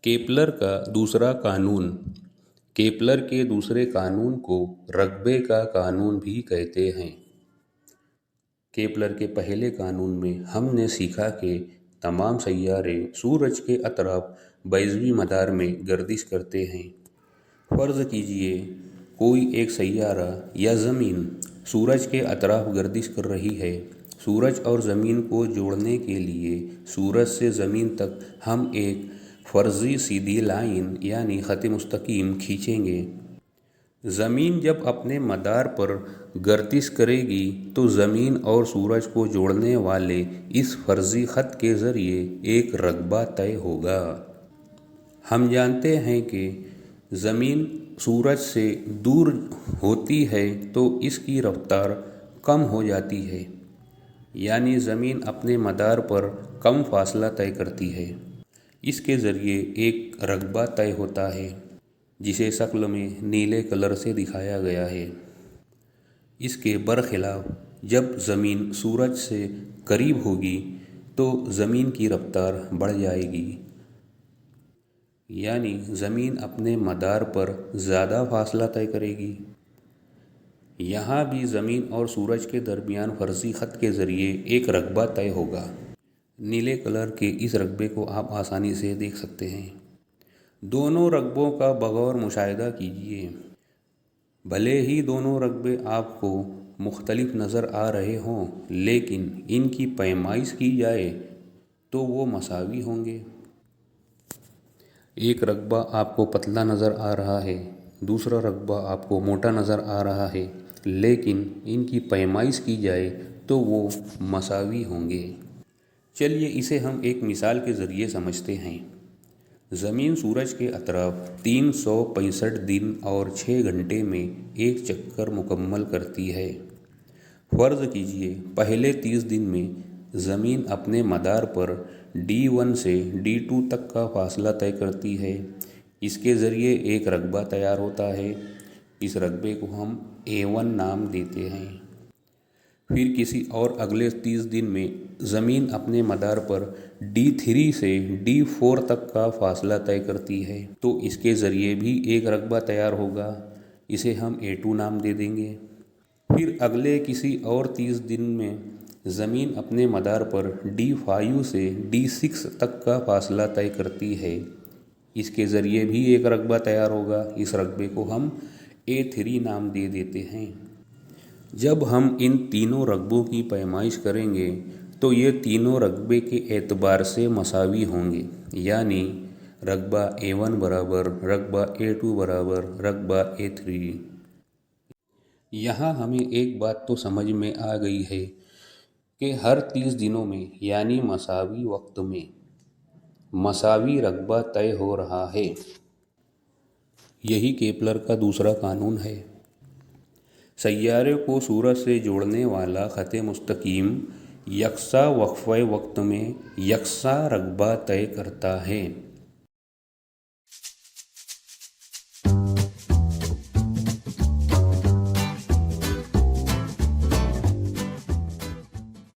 Kepler का दूसरा कानून। केपलर के दूसरे कानून को रग्बे का कानून भी कहते हैं। केपलर के पहले कानून में हमने सीखा कि तमाम सैयारे सूरज के अतराफ बैज़वी मदार में गर्दिश करते हैं। फ़र्ज़ कीजिए कोई एक सैयारा या ज़मीन सूरज के अतराफ गर्दिश कर रही है। सूरज और ज़मीन को जोड़ने के लिए सूरज से ज़मीन तक हम एक फ़र्ज़ी सीधी लाइन यानी ख़त मुस्तकीम खींचेंगे। ज़मीन जब अपने मदार पर गर्दिश करेगी तो ज़मीन और सूरज को जोड़ने वाले इस फ़र्ज़ी ख़त के ज़रिए एक रकबा तय होगा। हम जानते हैं कि ज़मीन सूरज से दूर होती है तो इसकी रफ़्तार कम हो जाती है, यानी ज़मीन अपने मदार पर कम फ़ासला तय करती है। इसके ज़रिए एक रकबा तय होता है जिसे शक्ल में नीले कलर से दिखाया गया है। इसके बरखिलाफ जब ज़मीन सूरज से करीब होगी तो ज़मीन की रफ़्तार बढ़ जाएगी, यानी ज़मीन अपने मदार पर ज़्यादा फ़ासला तय करेगी। यहाँ भी ज़मीन और सूरज के दरमियान फ़र्ज़ी ख़त के ज़रिए एक रकबा तय होगा। नीले कलर के इस रकबे को आप आसानी से देख सकते हैं। दोनों रकबों का बगौर मुशाहिदा कीजिए। भले ही दोनों रकबे आपको मुख्तलिफ नज़र आ रहे हों, लेकिन इनकी पैमाइश की जाए तो वो मसावी होंगे। एक रकबा आपको पतला नज़र आ रहा है, दूसरा रकबा आपको मोटा नज़र आ रहा है, लेकिन इनकी पैमाइश की जाए तो वो मसावी होंगे। चलिए इसे हम एक मिसाल के ज़रिए समझते हैं। ज़मीन सूरज के अतराफ 365 दिन और 6 घंटे में एक चक्कर मुकम्मल करती है। फ़र्ज़ कीजिए पहले 30 दिन में ज़मीन अपने मदार पर D1 से D2 तक का फ़ासला तय करती है। इसके ज़रिए एक रकबा तैयार होता है। इस रकबे को हम A1 नाम देते हैं। फिर किसी और अगले 30 दिन में ज़मीन अपने मदार पर D3 से D4 तक का फ़ासला तय करती है, तो इसके ज़रिए भी एक रकबा तैयार होगा। इसे हम A2 नाम दे देंगे। फिर अगले किसी और 30 दिन में ज़मीन अपने मदार पर D5 से D6 तक का फ़ासला तय करती है। इसके ज़रिए भी एक रकबा तैयार होगा। इस रकबे को हम A3 नाम दे देते हैं। जब हम इन तीनों रकबों की पैमाइश करेंगे तो ये तीनों रकबे के एतबार से मसावी होंगे, यानी रकबा A1 बराबर रकबा A2 बराबर रकबा A3। यहाँ हमें एक बात तो समझ में आ गई है कि हर 30 दिनों में यानी मसावी वक्त में मसावी रकबा तय हो रहा है। यही केपलर का दूसरा कानून है। सैयारे को सूरज से जोड़ने वाला ख़त मुस्तकीम यकसा वक्फ़े वक्त में यकसा रकबा तय करता है।